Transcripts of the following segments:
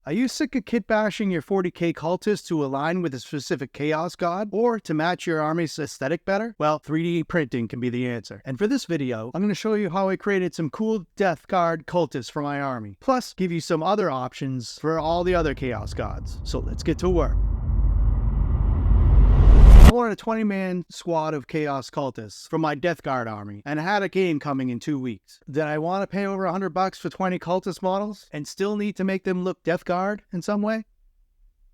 Are you sick of kitbashing your 40k cultists to align with a specific chaos god, or to match your army's aesthetic better? Well, 3D printing can be the answer. And for this video, I'm going to show you how I created some cool Death Guard cultists for my army, plus give you some other options for all the other chaos gods. So let's get to work. I wanted a 20-man squad of Chaos Cultists for my Death Guard army, and I had a game coming in 2 weeks. Did I want to pay over $100 for 20 Cultist models, and still need to make them look Death Guard in some way?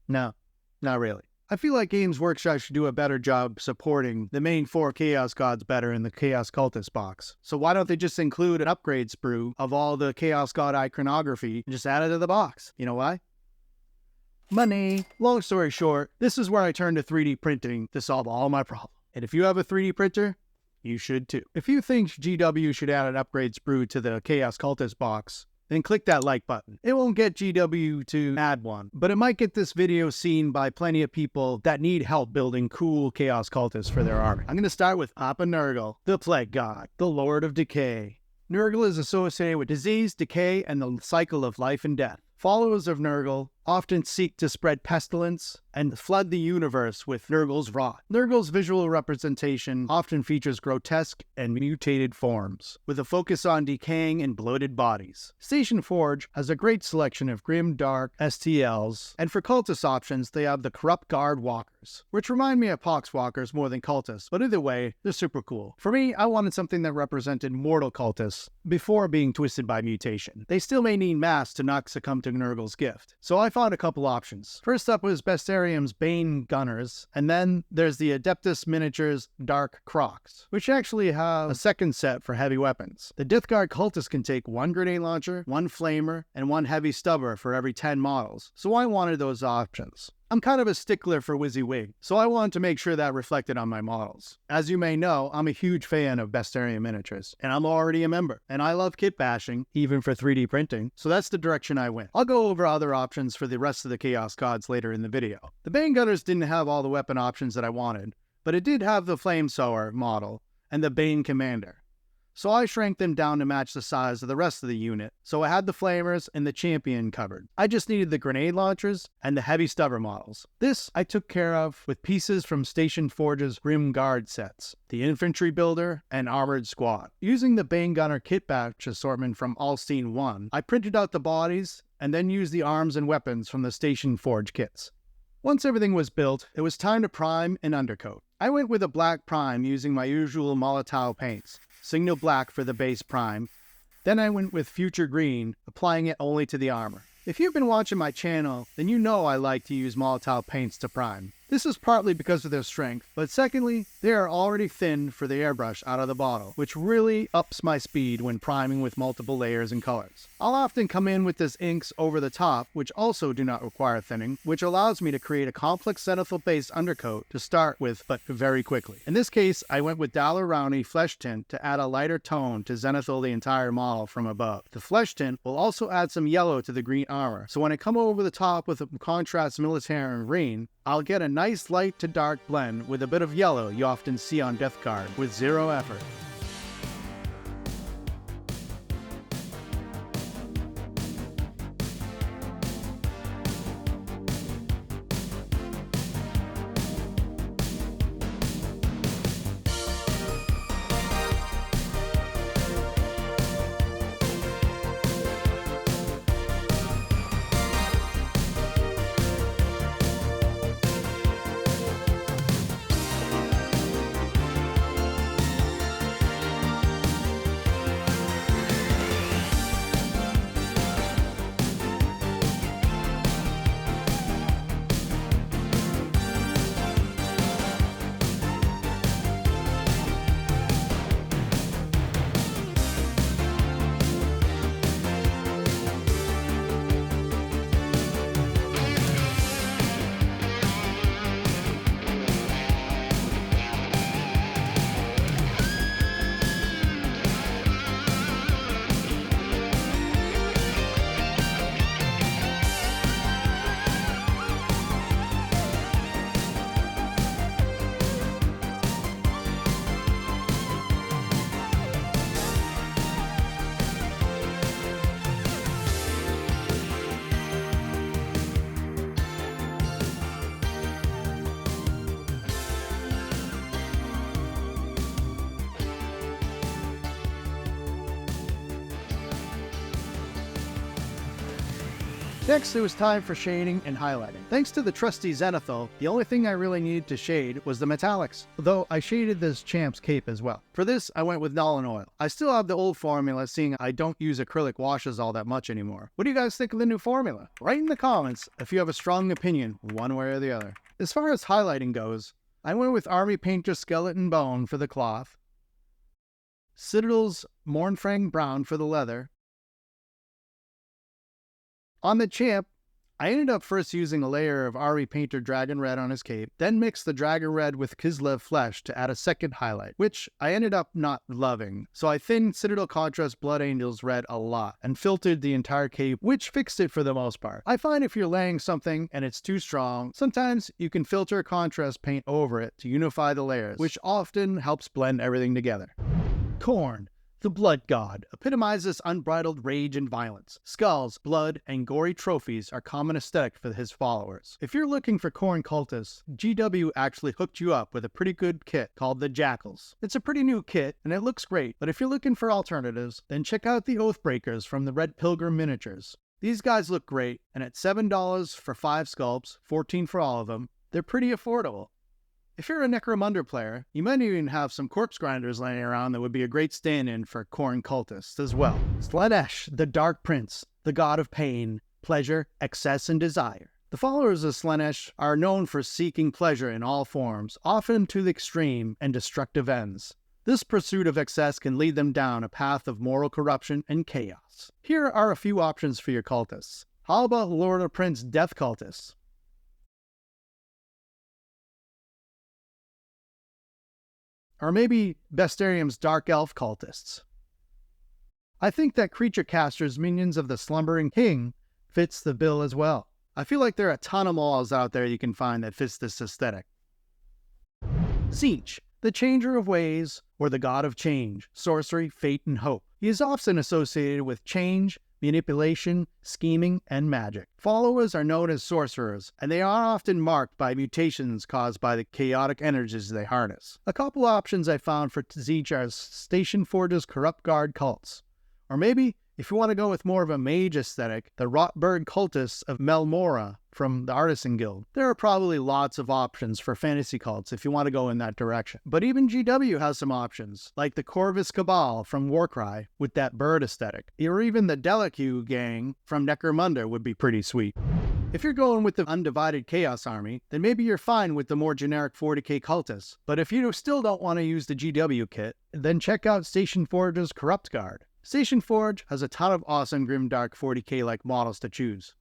No, not really. I feel like Games Workshop should do a better job supporting the main 4 Chaos Gods better in the Chaos Cultist box. So why don't they just include an upgrade sprue of all the Chaos God iconography and just add it to the box? You know why? Money. Long story short, this is where I turned to 3D printing to solve all my problems. And if you have a 3D printer, you should too. If you think GW should add an upgrade sprue to the Chaos Cultist box, then click that like button. It won't get GW to add one, but it might get this video seen by plenty of people that need help building cool Chaos Cultists for their army. I'm going to start with Papa Nurgle, the Plague God, the Lord of Decay. Nurgle is associated with disease, decay, and the cycle of life and death. Followers of Nurgle often seek to spread pestilence and flood the universe with Nurgle's rot. Nurgle's visual representation often features grotesque and mutated forms, with a focus on decaying and bloated bodies. Station Forge has a great selection of grim, dark STLs, and for cultist options, they have the Corrupt Guard Walkers, which remind me of Poxwalkers more than cultists, but either way, they're super cool. For me, I wanted something that represented mortal cultists before being twisted by mutation. They still may need masks to not succumb to Nurgle's gift, so I found a couple options. First up was Bestiarum's Bane Gunners, and then there's the Adeptus Miniatures Dark Crocs, which actually have a second set for heavy weapons. The Death Guard Cultist can take 1 grenade launcher, 1 flamer, and 1 heavy stubber for every 10 models, so I wanted those options. I'm kind of a stickler for WYSIWYG, so I wanted to make sure that reflected on my models. As you may know, I'm a huge fan of Bestiarum Miniatures, and I'm already a member, and I love kit bashing, even for 3D printing, so that's the direction I went. I'll go over other options for the rest of the Chaos Gods later in the video. The Bane Gunners didn't have all the weapon options that I wanted, but it did have the Flamesower model and the Bane Commander. So I shrank them down to match the size of the rest of the unit, so I had the Flamers and the Champion covered. I just needed the grenade launchers and the heavy stubber models. This I took care of with pieces from Station Forge's Grim Guard sets, the Infantry Builder and Armored Squad. Using the Bane Gunner kit batch assortment from Allstein 1, I printed out the bodies and then used the arms and weapons from the Station Forge kits. Once everything was built, it was time to prime and undercoat. I went with a black prime using my usual Molotov paints. Signal black for the base prime. Then I went with Future Green, applying it only to the armor. If you've been watching my channel, then you know I like to use Molotov paints to prime. This is partly because of their strength, but secondly, they are already thinned for the airbrush out of the bottle, which really ups my speed when priming with multiple layers and colors. I'll often come in with this inks over the top, which also do not require thinning, which allows me to create a complex zenithal-based undercoat to start with, but very quickly. In this case, I went with Dalarouni Flesh Tint to add a lighter tone to zenithal the entire model from above. The Flesh Tint will also add some yellow to the green armor, so when I come over the top with a contrast military and green, I'll get a nice light to dark blend with a bit of yellow you often see on Death Guard with zero effort. Next, it was time for shading and highlighting. Thanks to the trusty Zenithal, the only thing I really needed to shade was the metallics, though I shaded this champ's cape as well. For this, I went with Nuln Oil. I still have the old formula, seeing I don't use acrylic washes all that much anymore. What do you guys think of the new formula? Write in the comments if you have a strong opinion, one way or the other. As far as highlighting goes, I went with Army Painter Skeleton Bone for the cloth, Citadel's Mournfang Brown for the leather. On the champ, I ended up first using a layer of Ari Painter Dragon Red on his cape, then mixed the Dragon Red with Kislev Flesh to add a second highlight, which I ended up not loving. So I thinned Citadel Contrast Blood Angels Red a lot and filtered the entire cape, which fixed it for the most part. I find if you're laying something and it's too strong, sometimes you can filter contrast paint over it to unify the layers, which often helps blend everything together. Khorne, the Blood God, epitomizes unbridled rage and violence. Skulls, blood, and gory trophies are common aesthetic for his followers. If you're looking for Khorne cultists, GW actually hooked you up with a pretty good kit called the Jackals. It's a pretty new kit, and it looks great, but if you're looking for alternatives, then check out the Oathbreakers from the Bestiarum Miniatures. These guys look great, and at $7 for 5 sculpts, $14 for all of them, they're pretty affordable. If you're a Necromunda player, you might even have some corpse grinders laying around that would be a great stand-in for Khorne cultists as well. Slaanesh, the Dark Prince, the god of pain, pleasure, excess, and desire. The followers of Slaanesh are known for seeking pleasure in all forms, often to the extreme and destructive ends. This pursuit of excess can lead them down a path of moral corruption and chaos. Here are a few options for your cultists. How about Lord of Prince Death Cultists? Or maybe Bestiarium's Dark Elf Cultists. I think that Creature Casters Minions of the Slumbering King fits the bill as well. I feel like there are a ton of models out there you can find that fits this aesthetic. Tzeentch, the Changer of Ways, or the God of Change, Sorcery, Fate, and Hope. He is often associated with change, manipulation, scheming, and magic. Followers are known as sorcerers, and they are often marked by mutations caused by the chaotic energies they harness. A couple options I found for Tzeentch are Station Forge's Corrupt Guard Cults. Or maybe, if you want to go with more of a mage aesthetic, the Rotberg Cultists of Melmora from the Artisan Guild. There are probably lots of options for fantasy cults if you want to go in that direction. But even GW has some options, like the Corvus Cabal from Warcry with that bird aesthetic. Or even the Delaque gang from Necromunda would be pretty sweet. If you're going with the Undivided Chaos Army, then maybe you're fine with the more generic 40k cultists. But if you still don't want to use the GW kit, then check out Station Forge's Corrupt Guard. Station Forge has a ton of awesome grimdark 40k-like models to choose.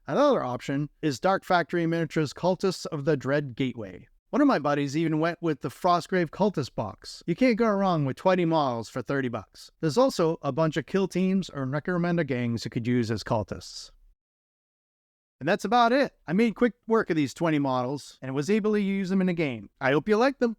Another option is Dark Factory Miniatures Cultists of the Dread Gateway. One of my buddies even went with the Frostgrave Cultist box. You can't go wrong with 20 models for $30. There's also a bunch of kill teams or Necromunda gangs you could use as cultists. And that's about it. I made quick work of these 20 models and was able to use them in a game. I hope you like them.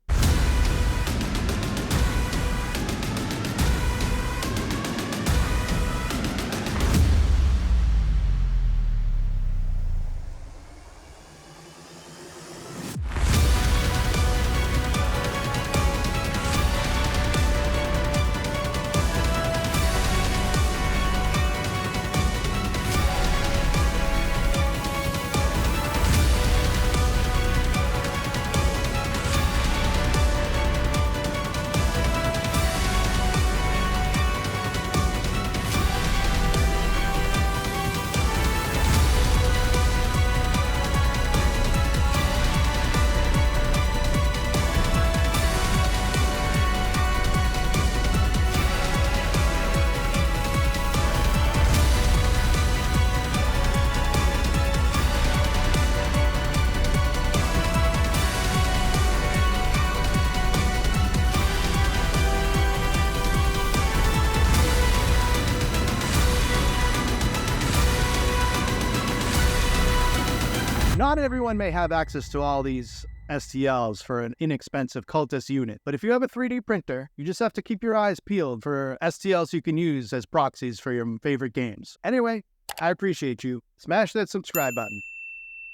Not everyone may have access to all these STLs for an inexpensive cultist unit, but if you have a 3D printer, you just have to keep your eyes peeled for STLs you can use as proxies for your favorite games. Anyway, I appreciate you. Smash that subscribe button.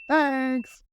Thanks!